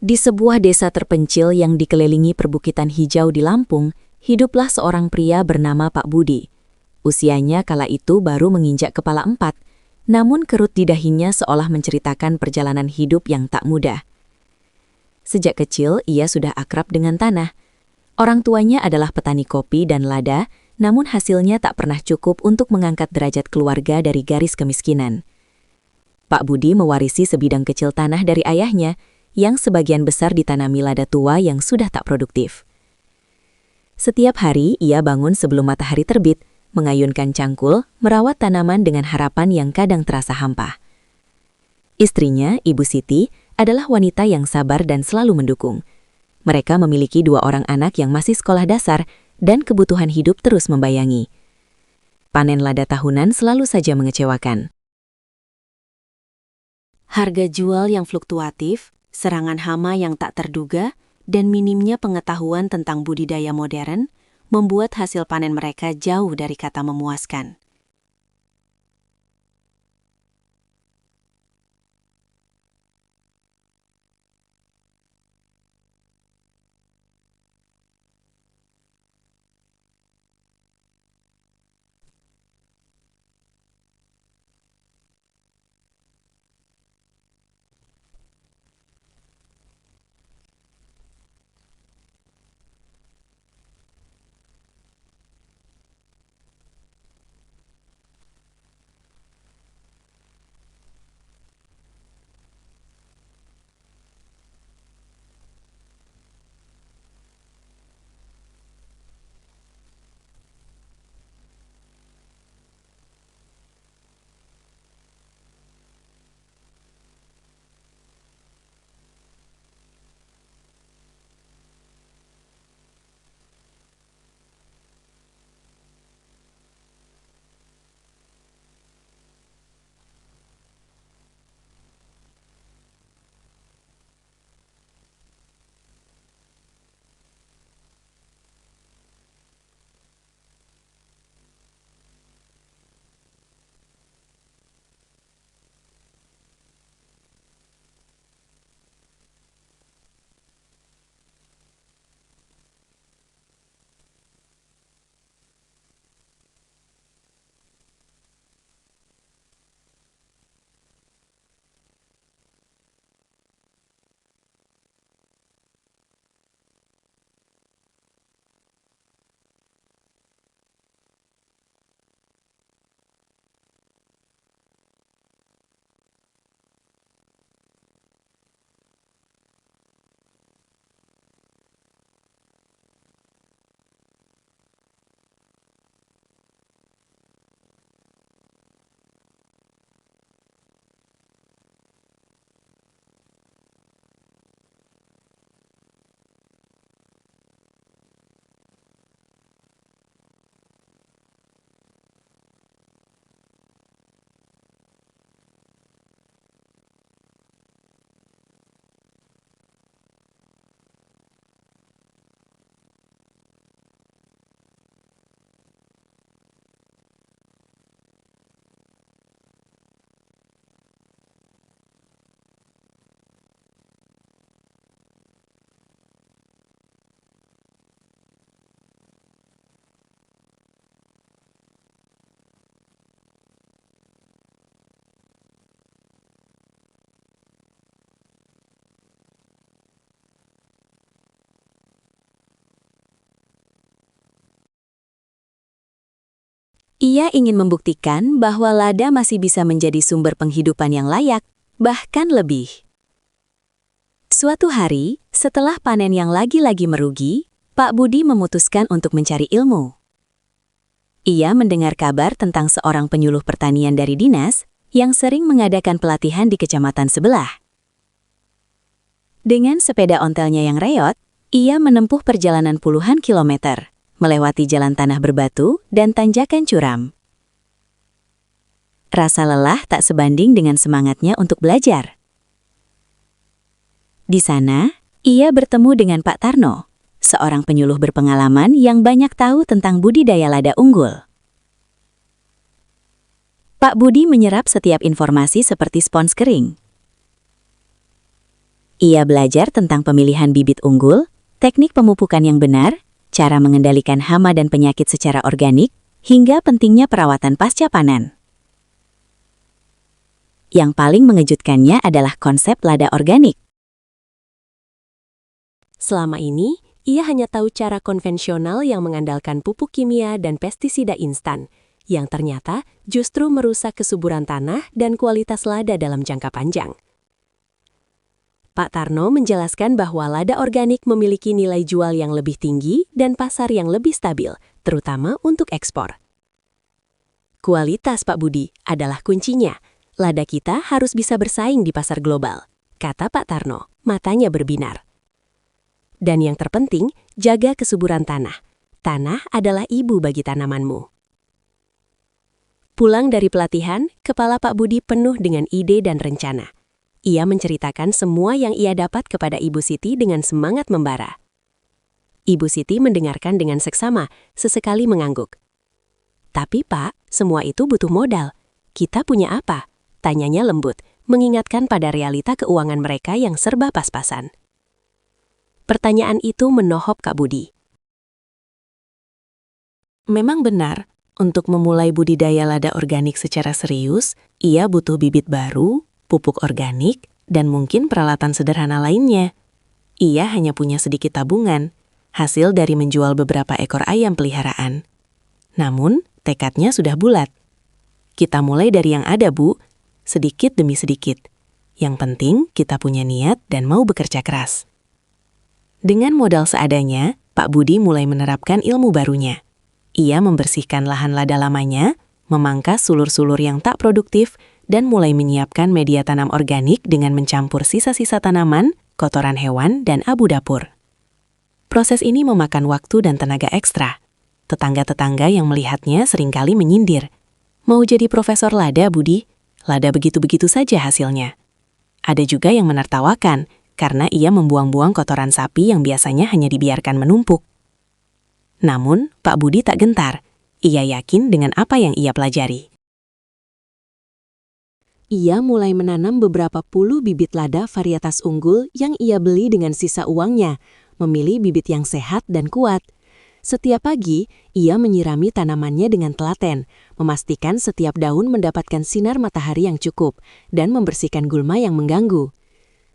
Di sebuah desa terpencil yang dikelilingi perbukitan hijau di Lampung, hiduplah seorang pria bernama Pak Budi. Usianya kala itu baru menginjak kepala 4, namun kerut di dahinya seolah menceritakan perjalanan hidup yang tak mudah. Sejak kecil, ia sudah akrab dengan tanah. Orang tuanya adalah petani kopi dan lada, namun hasilnya tak pernah cukup untuk mengangkat derajat keluarga dari garis kemiskinan. Pak Budi mewarisi sebidang kecil tanah dari ayahnya, yang sebagian besar ditanami lada tua yang sudah tak produktif. Setiap hari ia bangun sebelum matahari terbit, mengayunkan cangkul, merawat tanaman dengan harapan yang kadang terasa hampa. Istrinya, Ibu Siti, adalah wanita yang sabar dan selalu mendukung. Mereka memiliki 2 orang anak yang masih sekolah dasar dan kebutuhan hidup terus membayangi. Panen lada tahunan selalu saja mengecewakan. Harga jual yang fluktuatif, serangan hama yang tak terduga, dan minimnya pengetahuan tentang budidaya modern membuat hasil panen mereka jauh dari kata memuaskan. Ia ingin membuktikan bahwa lada masih bisa menjadi sumber penghidupan yang layak, bahkan lebih. Suatu hari, setelah panen yang lagi-lagi merugi, Pak Budi memutuskan untuk mencari ilmu. Ia mendengar kabar tentang seorang penyuluh pertanian dari dinas yang sering mengadakan pelatihan di kecamatan sebelah. Dengan sepeda ontelnya yang reot, ia menempuh perjalanan puluhan kilometer, melewati jalan tanah berbatu dan tanjakan curam. Rasa lelah tak sebanding dengan semangatnya untuk belajar. Di sana, ia bertemu dengan Pak Tarno, seorang penyuluh berpengalaman yang banyak tahu tentang budidaya lada unggul. Pak Budi menyerap setiap informasi seperti spons kering. Ia belajar tentang pemilihan bibit unggul, teknik pemupukan yang benar, cara mengendalikan hama dan penyakit secara organik, hingga pentingnya perawatan pasca panen. Yang paling mengejutkannya adalah konsep lada organik. Selama ini, ia hanya tahu cara konvensional yang mengandalkan pupuk kimia dan pestisida instan, yang ternyata justru merusak kesuburan tanah dan kualitas lada dalam jangka panjang. Pak Tarno menjelaskan bahwa lada organik memiliki nilai jual yang lebih tinggi dan pasar yang lebih stabil, terutama untuk ekspor. Kualitas, Pak Budi, adalah kuncinya. Lada kita harus bisa bersaing di pasar global, kata Pak Tarno, matanya berbinar. Dan yang terpenting, jaga kesuburan tanah. Tanah adalah ibu bagi tanamanmu. Pulang dari pelatihan, kepala Pak Budi penuh dengan ide dan rencana. Ia menceritakan semua yang ia dapat kepada Ibu Siti dengan semangat membara. Ibu Siti mendengarkan dengan seksama, sesekali mengangguk. Tapi Pak, semua itu butuh modal. Kita punya apa? Tanyanya lembut, mengingatkan pada realita keuangan mereka yang serba pas-pasan. Pertanyaan itu menohop Kak Budi. Memang benar, untuk memulai budidaya lada organik secara serius, ia butuh bibit baru, pupuk organik, dan mungkin peralatan sederhana lainnya. Ia hanya punya sedikit tabungan, hasil dari menjual beberapa ekor ayam peliharaan. Namun, tekadnya sudah bulat. Kita mulai dari yang ada, Bu, sedikit demi sedikit. Yang penting, kita punya niat dan mau bekerja keras. Dengan modal seadanya, Pak Budi mulai menerapkan ilmu barunya. Ia membersihkan lahan lada lamanya, memangkas sulur-sulur yang tak produktif, dan mulai menyiapkan media tanam organik dengan mencampur sisa-sisa tanaman, kotoran hewan, dan abu dapur. Proses ini memakan waktu dan tenaga ekstra. Tetangga-tetangga yang melihatnya seringkali menyindir. Mau jadi profesor lada, Budi? Lada begitu-begitu saja hasilnya. Ada juga yang menertawakan, karena ia membuang-buang kotoran sapi yang biasanya hanya dibiarkan menumpuk. Namun, Pak Budi tak gentar. Ia yakin dengan apa yang ia pelajari. Ia mulai menanam beberapa puluh bibit lada varietas unggul yang ia beli dengan sisa uangnya, memilih bibit yang sehat dan kuat. Setiap pagi, ia menyirami tanamannya dengan telaten, memastikan setiap daun mendapatkan sinar matahari yang cukup, dan membersihkan gulma yang mengganggu.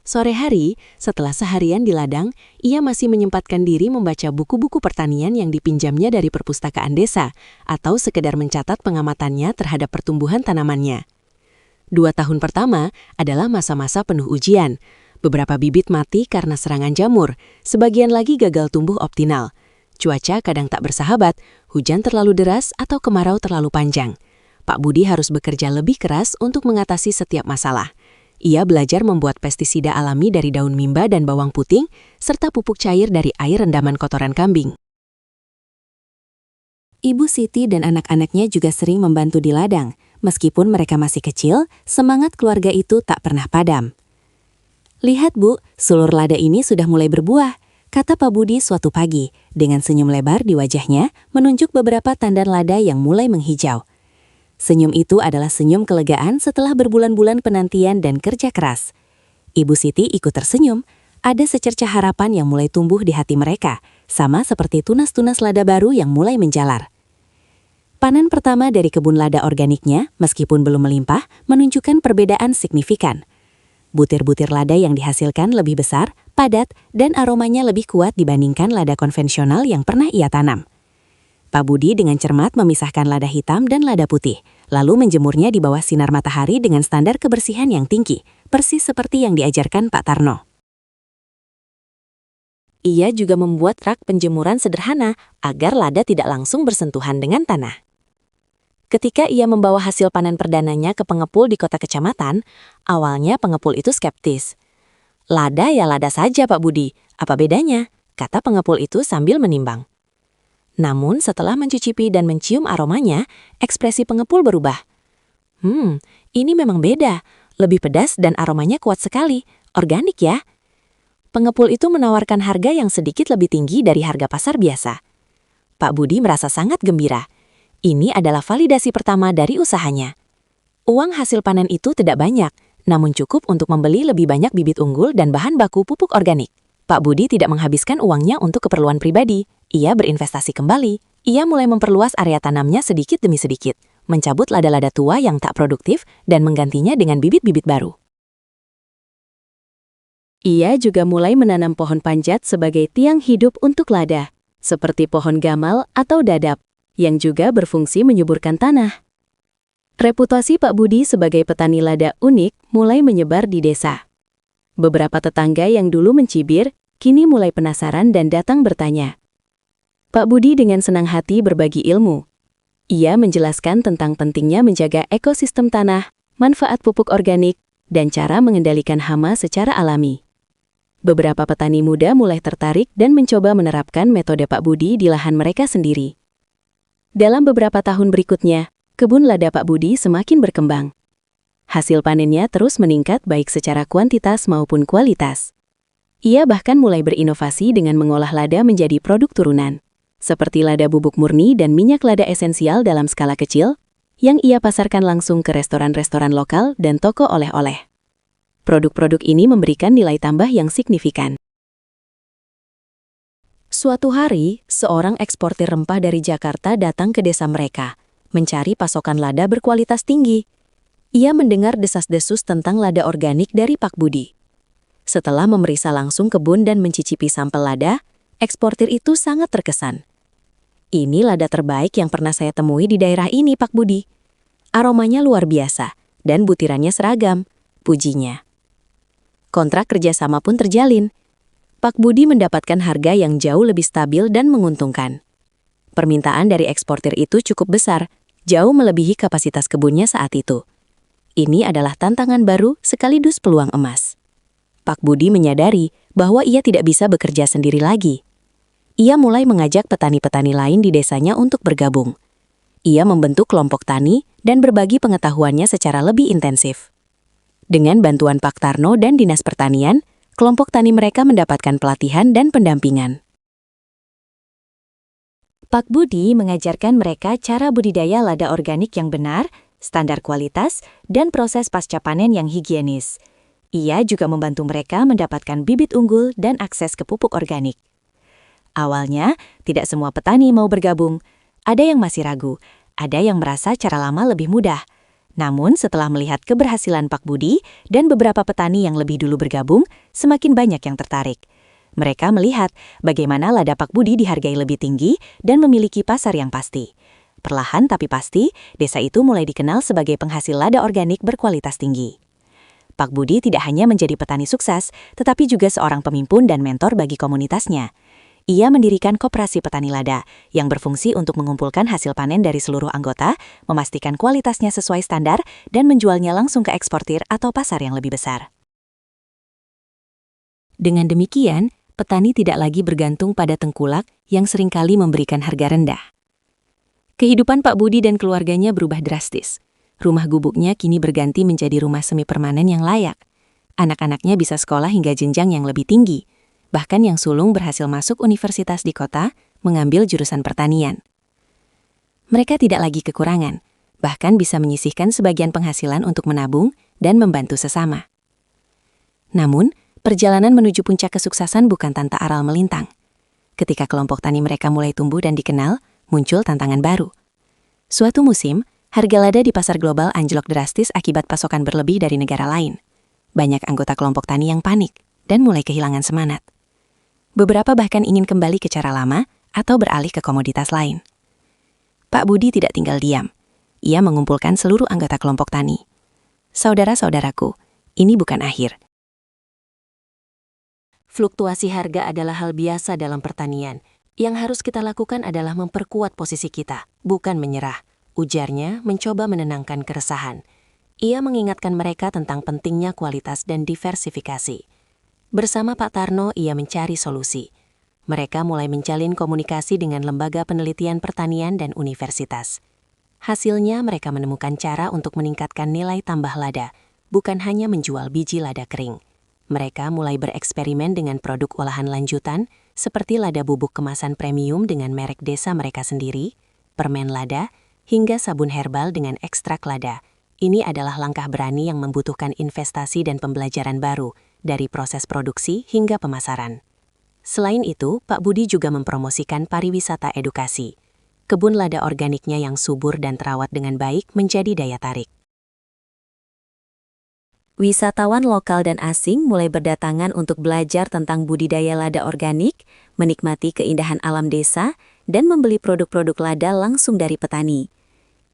Sore hari, setelah seharian di ladang, ia masih menyempatkan diri membaca buku-buku pertanian yang dipinjamnya dari perpustakaan desa, atau sekedar mencatat pengamatannya terhadap pertumbuhan tanamannya. 2 tahun pertama adalah masa-masa penuh ujian. Beberapa bibit mati karena serangan jamur, sebagian lagi gagal tumbuh optimal. Cuaca kadang tak bersahabat, hujan terlalu deras atau kemarau terlalu panjang. Pak Budi harus bekerja lebih keras untuk mengatasi setiap masalah. Ia belajar membuat pestisida alami dari daun mimba dan bawang puting, serta pupuk cair dari air rendaman kotoran kambing. Ibu Siti dan anak-anaknya juga sering membantu di ladang. Meskipun mereka masih kecil, semangat keluarga itu tak pernah padam. "Lihat, Bu, sulur lada ini sudah mulai berbuah," kata Pak Budi suatu pagi, dengan senyum lebar di wajahnya, menunjuk beberapa tandan lada yang mulai menghijau. Senyum itu adalah senyum kelegaan setelah berbulan-bulan penantian dan kerja keras. Ibu Siti ikut tersenyum, ada secercah harapan yang mulai tumbuh di hati mereka, sama seperti tunas-tunas lada baru yang mulai menjalar. Panen pertama dari kebun lada organiknya, meskipun belum melimpah, menunjukkan perbedaan signifikan. Butir-butir lada yang dihasilkan lebih besar, padat, dan aromanya lebih kuat dibandingkan lada konvensional yang pernah ia tanam. Pak Budi dengan cermat memisahkan lada hitam dan lada putih, lalu menjemurnya di bawah sinar matahari dengan standar kebersihan yang tinggi, persis seperti yang diajarkan Pak Tarno. Ia juga membuat rak penjemuran sederhana agar lada tidak langsung bersentuhan dengan tanah. Ketika ia membawa hasil panen perdananya ke pengepul di kota kecamatan, awalnya pengepul itu skeptis. "Lada ya lada saja, Pak Budi, apa bedanya?" kata pengepul itu sambil menimbang. Namun setelah mencicipi dan mencium aromanya, ekspresi pengepul berubah. Ini memang beda, lebih pedas dan aromanya kuat sekali, organik ya." Pengepul itu menawarkan harga yang sedikit lebih tinggi dari harga pasar biasa. Pak Budi merasa sangat gembira. Ini adalah validasi pertama dari usahanya. Uang hasil panen itu tidak banyak, namun cukup untuk membeli lebih banyak bibit unggul dan bahan baku pupuk organik. Pak Budi tidak menghabiskan uangnya untuk keperluan pribadi. Ia berinvestasi kembali. Ia mulai memperluas area tanamnya sedikit demi sedikit, mencabut lada-lada tua yang tak produktif dan menggantinya dengan bibit-bibit baru. Ia juga mulai menanam pohon panjat sebagai tiang hidup untuk lada, seperti pohon gamal atau dadap, yang juga berfungsi menyuburkan tanah. Reputasi Pak Budi sebagai petani lada unik mulai menyebar di desa. Beberapa tetangga yang dulu mencibir, kini mulai penasaran dan datang bertanya. Pak Budi dengan senang hati berbagi ilmu. Ia menjelaskan tentang pentingnya menjaga ekosistem tanah, manfaat pupuk organik, dan cara mengendalikan hama secara alami. Beberapa petani muda mulai tertarik dan mencoba menerapkan metode Pak Budi di lahan mereka sendiri. Dalam beberapa tahun berikutnya, kebun lada Pak Budi semakin berkembang. Hasil panennya terus meningkat baik secara kuantitas maupun kualitas. Ia bahkan mulai berinovasi dengan mengolah lada menjadi produk turunan, seperti lada bubuk murni dan minyak lada esensial dalam skala kecil, yang ia pasarkan langsung ke restoran-restoran lokal dan toko oleh-oleh. Produk-produk ini memberikan nilai tambah yang signifikan. Suatu hari, seorang eksportir rempah dari Jakarta datang ke desa mereka, mencari pasokan lada berkualitas tinggi. Ia mendengar desas-desus tentang lada organik dari Pak Budi. Setelah memeriksa langsung kebun dan mencicipi sampel lada, eksportir itu sangat terkesan. Ini lada terbaik yang pernah saya temui di daerah ini, Pak Budi. Aromanya luar biasa, dan butirannya seragam, pujinya. Kontrak kerjasama pun terjalin. Pak Budi mendapatkan harga yang jauh lebih stabil dan menguntungkan. Permintaan dari eksportir itu cukup besar, jauh melebihi kapasitas kebunnya saat itu. Ini adalah tantangan baru sekaligus peluang emas. Pak Budi menyadari bahwa ia tidak bisa bekerja sendiri lagi. Ia mulai mengajak petani-petani lain di desanya untuk bergabung. Ia membentuk kelompok tani dan berbagi pengetahuannya secara lebih intensif. Dengan bantuan Pak Tarno dan Dinas Pertanian, kelompok tani mereka mendapatkan pelatihan dan pendampingan. Pak Budi mengajarkan mereka cara budidaya lada organik yang benar, standar kualitas, dan proses pasca panen yang higienis. Ia juga membantu mereka mendapatkan bibit unggul dan akses ke pupuk organik. Awalnya, tidak semua petani mau bergabung. Ada yang masih ragu, ada yang merasa cara lama lebih mudah. Namun, setelah melihat keberhasilan Pak Budi dan beberapa petani yang lebih dulu bergabung, semakin banyak yang tertarik. Mereka melihat bagaimana lada Pak Budi dihargai lebih tinggi dan memiliki pasar yang pasti. Perlahan tapi pasti, desa itu mulai dikenal sebagai penghasil lada organik berkualitas tinggi. Pak Budi tidak hanya menjadi petani sukses, tetapi juga seorang pemimpin dan mentor bagi komunitasnya. Ia mendirikan koperasi petani lada yang berfungsi untuk mengumpulkan hasil panen dari seluruh anggota, memastikan kualitasnya sesuai standar, dan menjualnya langsung ke eksportir atau pasar yang lebih besar. Dengan demikian, petani tidak lagi bergantung pada tengkulak yang seringkali memberikan harga rendah. Kehidupan Pak Budi dan keluarganya berubah drastis. Rumah gubuknya kini berganti menjadi rumah semi permanen yang layak. Anak-anaknya bisa sekolah hingga jenjang yang lebih tinggi. Bahkan yang sulung berhasil masuk universitas di kota, mengambil jurusan pertanian. Mereka tidak lagi kekurangan, bahkan bisa menyisihkan sebagian penghasilan untuk menabung dan membantu sesama. Namun, perjalanan menuju puncak kesuksesan bukan tanpa aral melintang. Ketika kelompok tani mereka mulai tumbuh dan dikenal, muncul tantangan baru. Suatu musim, harga lada di pasar global anjlok drastis akibat pasokan berlebih dari negara lain. Banyak anggota kelompok tani yang panik dan mulai kehilangan semangat. Beberapa bahkan ingin kembali ke cara lama atau beralih ke komoditas lain. Pak Budi tidak tinggal diam. Ia mengumpulkan seluruh anggota kelompok tani. Saudara-saudaraku, ini bukan akhir. Fluktuasi harga adalah hal biasa dalam pertanian. Yang harus kita lakukan adalah memperkuat posisi kita, bukan menyerah. Ujarnya mencoba menenangkan keresahan. Ia mengingatkan mereka tentang pentingnya kualitas dan diversifikasi. Bersama Pak Tarno, ia mencari solusi. Mereka mulai menjalin komunikasi dengan lembaga penelitian pertanian dan universitas. Hasilnya, mereka menemukan cara untuk meningkatkan nilai tambah lada, bukan hanya menjual biji lada kering. Mereka mulai bereksperimen dengan produk olahan lanjutan, seperti lada bubuk kemasan premium dengan merek desa mereka sendiri, permen lada, hingga sabun herbal dengan ekstrak lada, Ini adalah langkah berani yang membutuhkan investasi dan pembelajaran baru, dari proses produksi hingga pemasaran. Selain itu, Pak Budi juga mempromosikan pariwisata edukasi. Kebun lada organiknya yang subur dan terawat dengan baik menjadi daya tarik. Wisatawan lokal dan asing mulai berdatangan untuk belajar tentang budidaya lada organik, menikmati keindahan alam desa, dan membeli produk-produk lada langsung dari petani.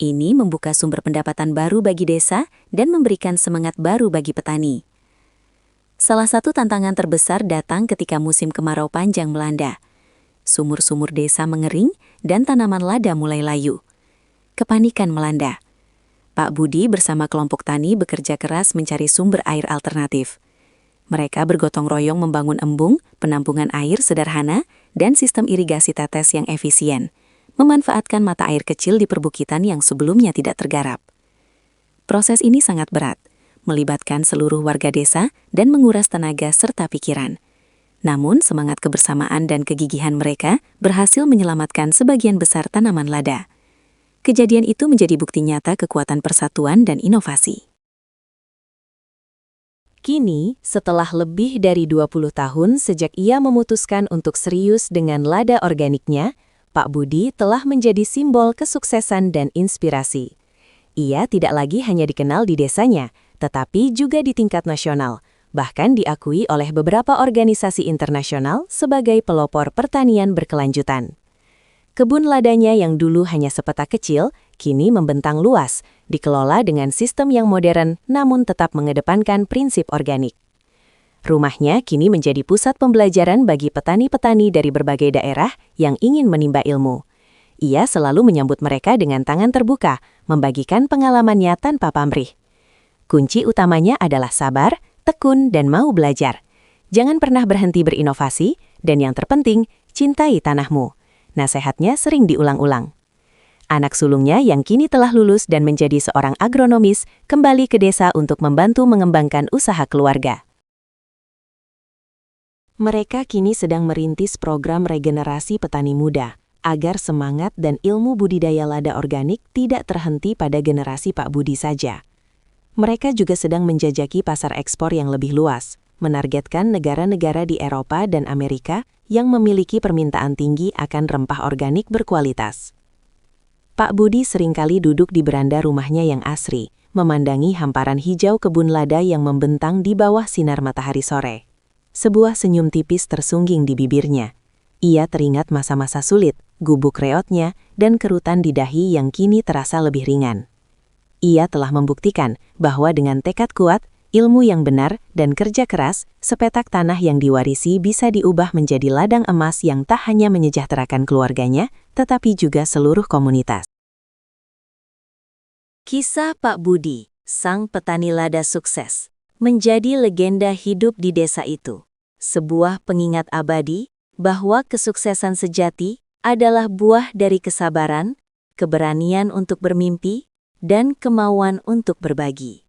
Ini membuka sumber pendapatan baru bagi desa dan memberikan semangat baru bagi petani. Salah satu tantangan terbesar datang ketika musim kemarau panjang melanda. Sumur-sumur desa mengering dan tanaman lada mulai layu. Kepanikan melanda. Pak Budi bersama kelompok tani bekerja keras mencari sumber air alternatif. Mereka bergotong royong membangun embung, penampungan air sederhana, dan sistem irigasi tetes yang efisien, memanfaatkan mata air kecil di perbukitan yang sebelumnya tidak tergarap. Proses ini sangat berat, melibatkan seluruh warga desa dan menguras tenaga serta pikiran. Namun, semangat kebersamaan dan kegigihan mereka berhasil menyelamatkan sebagian besar tanaman lada. Kejadian itu menjadi bukti nyata kekuatan persatuan dan inovasi. Kini, setelah lebih dari 20 tahun sejak ia memutuskan untuk serius dengan lada organiknya, Pak Budi telah menjadi simbol kesuksesan dan inspirasi. Ia tidak lagi hanya dikenal di desanya, tetapi juga di tingkat nasional, bahkan diakui oleh beberapa organisasi internasional sebagai pelopor pertanian berkelanjutan. Kebun ladanya yang dulu hanya sepetak kecil, kini membentang luas, dikelola dengan sistem yang modern namun tetap mengedepankan prinsip organik. Rumahnya kini menjadi pusat pembelajaran bagi petani-petani dari berbagai daerah yang ingin menimba ilmu. Ia selalu menyambut mereka dengan tangan terbuka, membagikan pengalamannya tanpa pamrih. Kunci utamanya adalah sabar, tekun, dan mau belajar. Jangan pernah berhenti berinovasi, dan yang terpenting, cintai tanahmu. Nasihatnya sering diulang-ulang. Anak sulungnya yang kini telah lulus dan menjadi seorang agronomis kembali ke desa untuk membantu mengembangkan usaha keluarga. Mereka kini sedang merintis program regenerasi petani muda, agar semangat dan ilmu budidaya lada organik tidak terhenti pada generasi Pak Budi saja. Mereka juga sedang menjajaki pasar ekspor yang lebih luas, menargetkan negara-negara di Eropa dan Amerika yang memiliki permintaan tinggi akan rempah organik berkualitas. Pak Budi seringkali duduk di beranda rumahnya yang asri, memandangi hamparan hijau kebun lada yang membentang di bawah sinar matahari sore. Sebuah senyum tipis tersungging di bibirnya. Ia teringat masa-masa sulit, gubuk reotnya, dan kerutan di dahi yang kini terasa lebih ringan. Ia telah membuktikan bahwa dengan tekad kuat, ilmu yang benar, dan kerja keras, sepetak tanah yang diwarisi bisa diubah menjadi ladang emas yang tak hanya menyejahterakan keluarganya, tetapi juga seluruh komunitas. Kisah Pak Budi, sang petani lada sukses, menjadi legenda hidup di desa itu. Sebuah pengingat abadi bahwa kesuksesan sejati adalah buah dari kesabaran, keberanian untuk bermimpi, dan kemauan untuk berbagi.